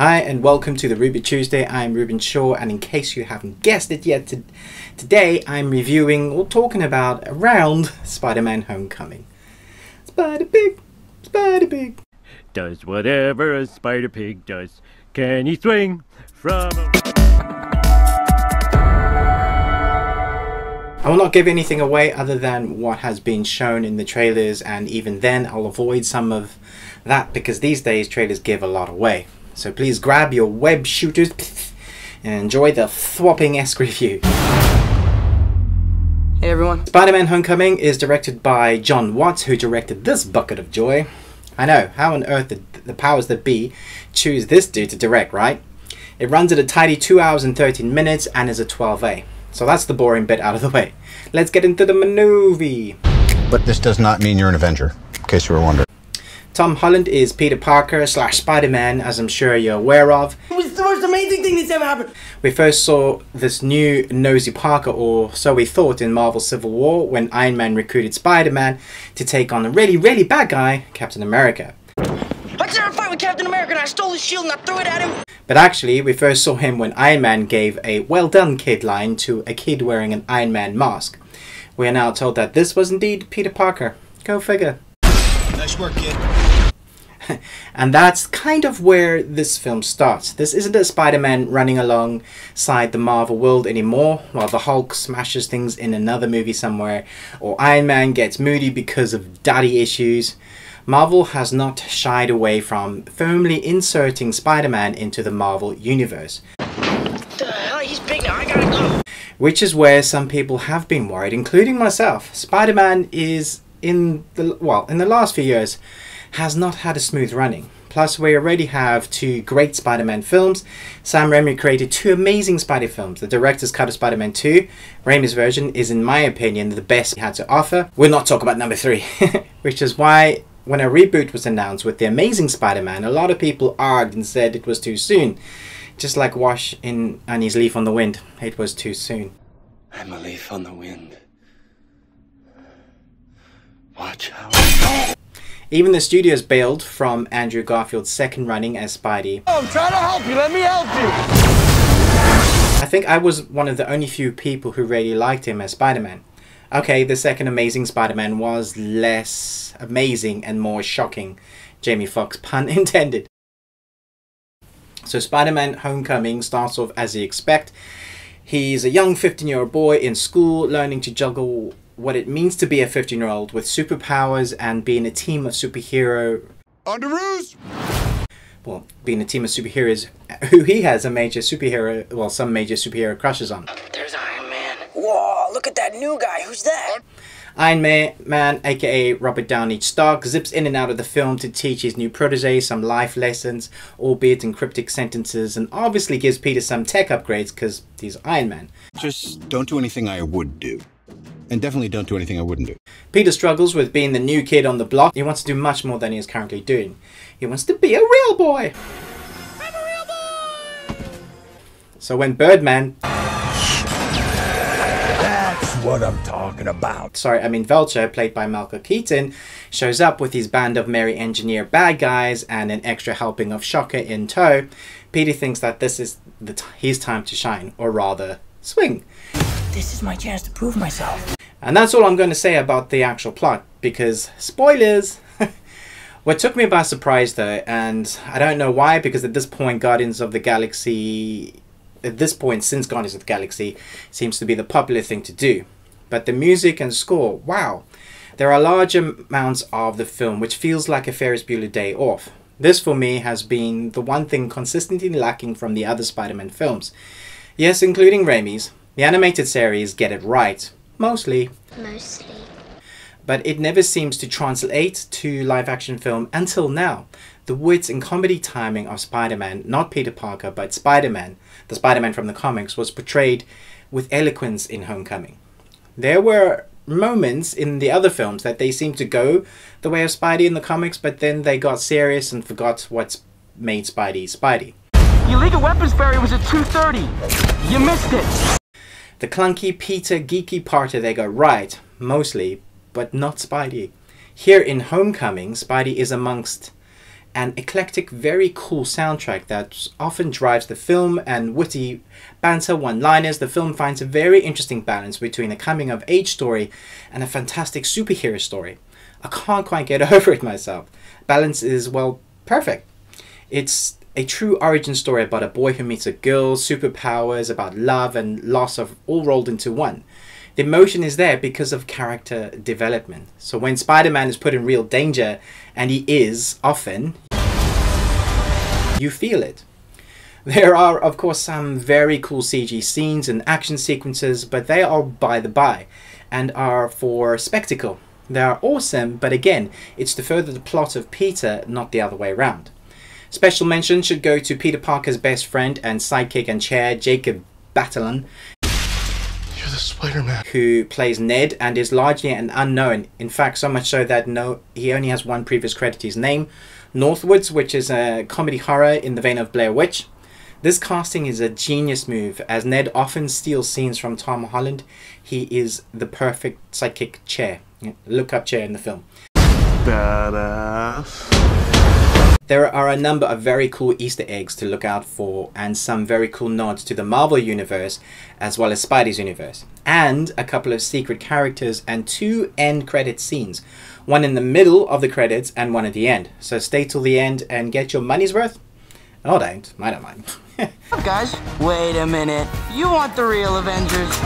Hi and welcome to the Ruben Tuesday. I'm Ruben Shaw, and in case you haven't guessed it yet, today I'm reviewing or talking about around Spider-Man Homecoming. Spider-Pig, Spider-Pig does whatever a Spider-Pig does. Can he swing from a... I will not give anything away other than what has been shown in the trailers, and even then I'll avoid some of that because these days trailers give a lot away. So please grab your web shooters and enjoy the thwopping-esque review. Hey everyone. Spider-Man Homecoming is directed by John Watts, who directed this bucket of joy. I know, how on earth did the powers that be choose this dude to direct, right? It runs at a tidy 2 hours and 13 minutes and is a 12A. So that's the boring bit out of the way. Let's get into the movie. But this does not mean you're an Avenger, in case you were wondering. Tom Holland is Peter Parker / Spider-Man, as I'm sure you're aware of. It was the most amazing thing that's ever happened. We first saw this new nosy Parker, or so we thought, in Marvel Civil War when Iron Man recruited Spider-Man to take on a really bad guy, Captain America. I started a fight with Captain America and I stole his shield and I threw it at him. But actually, we first saw him when Iron Man gave a "well done kid" line to a kid wearing an Iron Man mask. We are now told that this was indeed Peter Parker. Go figure. Nice work, kid. And that's kind of where this film starts. This isn't a Spider-Man running alongside the Marvel world anymore, while the Hulk smashes things in another movie somewhere, or Iron Man gets moody because of daddy issues. Marvel has not shied away from firmly inserting Spider-Man into the Marvel universe. The hell, he's big now, I gotta go. Which is where some people have been worried, including myself. Spider-Man is, in the last few years, has not had a smooth running. Plus, we already have two great Spider-Man films. Sam Raimi created two amazing Spidey films. The director's cut of Spider-Man 2, Raimi's version, is in my opinion the best he had to offer. We'll not talk about number 3. Which is why when a reboot was announced with The Amazing Spider-Man, a lot of people argued and said it was too soon. Just like Wash in Annie's Leaf on the Wind, it was too soon. I'm a leaf on the wind. Watch out. Even the studios bailed from Andrew Garfield's second running as Spidey. Oh, I'm trying to help you, let me help you! I think I was one of the only few people who really liked him as Spider-Man. Okay, the second Amazing Spider-Man was less amazing and more shocking. Jamie Foxx, pun intended. So Spider-Man Homecoming starts off as you expect. He's a young 15-year-old boy in school learning to juggle what it means to be a 15-year-old with superpowers and being a team of superhero... Underoos! Well, being a team of superheroes who he has a major superhero... well, some major superhero crushes on. There's Iron Man. Whoa, look at that new guy. Who's that? Iron Man, aka Robert Downey Stark, zips in and out of the film to teach his new protege some life lessons, albeit in cryptic sentences, and obviously gives Peter some tech upgrades because he's Iron Man. Just don't do anything I would do. And definitely don't do anything I wouldn't do. Peter struggles with being the new kid on the block. He wants to do much more than he is currently doing. He wants to be a real boy. I'm a real boy! So when Birdman... That's what I'm talking about. Vulture, played by Michael Keaton, shows up with his band of merry engineer bad guys and an extra helping of Shocker in tow, Peter thinks that this is his time to shine, or rather, swing. This is my chance to prove myself. And that's all I'm going to say about the actual plot, because spoilers! What took me by surprise though, and I don't know why, because at this point since Guardians of the Galaxy seems to be the popular thing to do. But the music and score, wow! There are large amounts of the film which feels like a Ferris Bueller Day Off. This for me has been the one thing consistently lacking from the other Spider-Man films. Yes, including Raimi's. The animated series get it right. Mostly. But it never seems to translate to live-action film until now. The wits and comedy timing of Spider-Man, not Peter Parker, but Spider-Man, the Spider-Man from the comics, was portrayed with eloquence in Homecoming. There were moments in the other films that they seemed to go the way of Spidey in the comics, but then they got serious and forgot what's made Spidey Spidey. The illegal weapons barrier was at 2:30. You missed it. The clunky Peter geeky part they got right, mostly, but not Spidey. Here in Homecoming, Spidey is amongst an eclectic, very cool soundtrack that often drives the film, and witty banter, one-liners. The film finds a very interesting balance between a coming-of-age story and a fantastic superhero story. I can't quite get over it myself. Balance is, well, perfect. It's a true origin story about a boy who meets a girl, superpowers, about love and loss of all rolled into one. The emotion is there because of character development. So when Spider-Man is put in real danger, and he is often, you feel it. There are, of course, some very cool CG scenes and action sequences, but they are by the by and are for spectacle. They are awesome, but again, it's to further the plot of Peter, not the other way around. Special mention should go to Peter Parker's best friend and sidekick and chair, Jacob Batalon, You're the Spider-Man. who plays Ned and is largely an unknown. In fact, so much so that he only has one previous credit to his name, Northwoods, which is a comedy horror in the vein of Blair Witch. This casting is a genius move, as Ned often steals scenes from Tom Holland. He is the perfect sidekick chair, look-up chair in the film. Badass. There are a number of very cool Easter eggs to look out for, and some very cool nods to the Marvel Universe as well as Spidey's universe, and a couple of secret characters and 2 end credit scenes, one in the middle of the credits and one at the end. So stay till the end and get your money's worth. Oh, I don't mind. Guys, wait a minute. You want the real Avengers?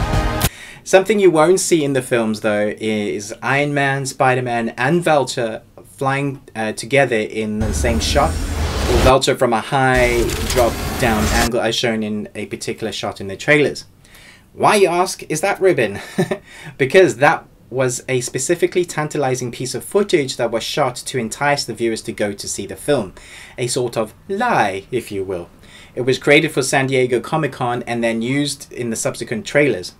Something you won't see in the films though is Iron Man, Spider-Man and Vulture flying together in the same shot, or Vulture from a high drop down angle as shown in a particular shot in the trailers. Why, you ask, is that Ruben? Because that was a specifically tantalizing piece of footage that was shot to entice the viewers to go to see the film. A sort of lie, if you will. It was created for San Diego Comic-Con and then used in the subsequent trailers.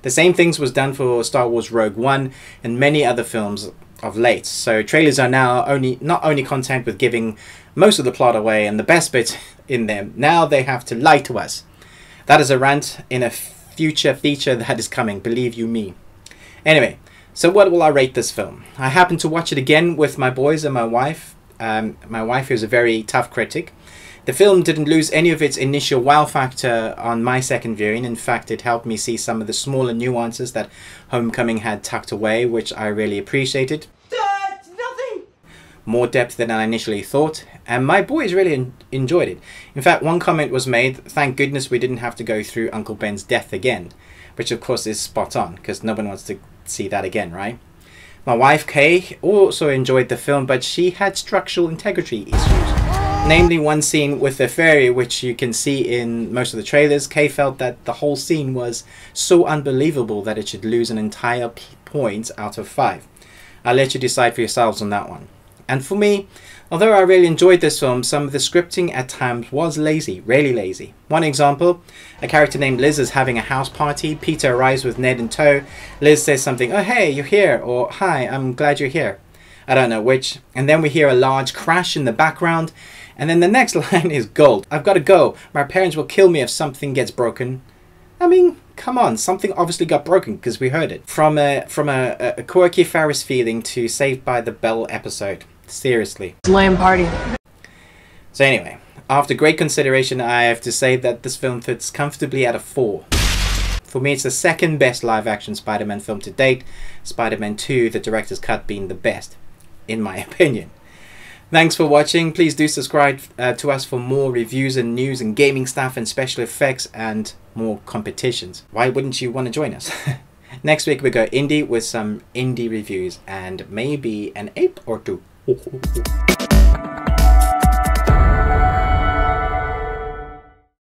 The same things was done for Star Wars Rogue One and many other films of late. So trailers are now not only content with giving most of the plot away and the best bits in them, now they have to lie to us. That is a rant in a future feature that is coming, believe you me. Anyway, so what will I rate this film? I happened to watch it again with my boys and my wife. My wife is a very tough critic. The film didn't lose any of its initial wow factor on my second viewing. In fact, it helped me see some of the smaller nuances that Homecoming had tucked away, which I really appreciated. Nothing. More depth than I initially thought, and my boys really enjoyed it. In fact, one comment was made, thank goodness we didn't have to go through Uncle Ben's death again, which of course is spot on, because no one wants to see that again, right? My wife Kay also enjoyed the film, but she had structural integrity issues. Namely, one scene with the fairy, which you can see in most of the trailers. Kay felt that the whole scene was so unbelievable that it should lose an entire point out of 5. I'll let you decide for yourselves on that one. And for me, although I really enjoyed this film, some of the scripting at times was lazy, really lazy. One example, a character named Liz is having a house party. Peter arrives with Ned in tow. Liz says something, oh hey, you're here, or hi, I'm glad you're here. I don't know which. And then we hear a large crash in the background. And then the next line is gold. I've got to go. My parents will kill me if something gets broken. I mean, come on, something obviously got broken because we heard it. From a quirky Ferris feeling to Saved by the Bell episode. Seriously. Lame party. So anyway, after great consideration, I have to say that this film fits comfortably at a 4. For me, it's the second best live-action Spider-Man film to date. Spider-Man 2, the director's cut, being the best, in my opinion. Thanks for watching. Please do subscribe to us for more reviews and news and gaming stuff and special effects and more competitions. Why wouldn't you want to join us? Next week we go indie with some indie reviews and maybe an ape or two.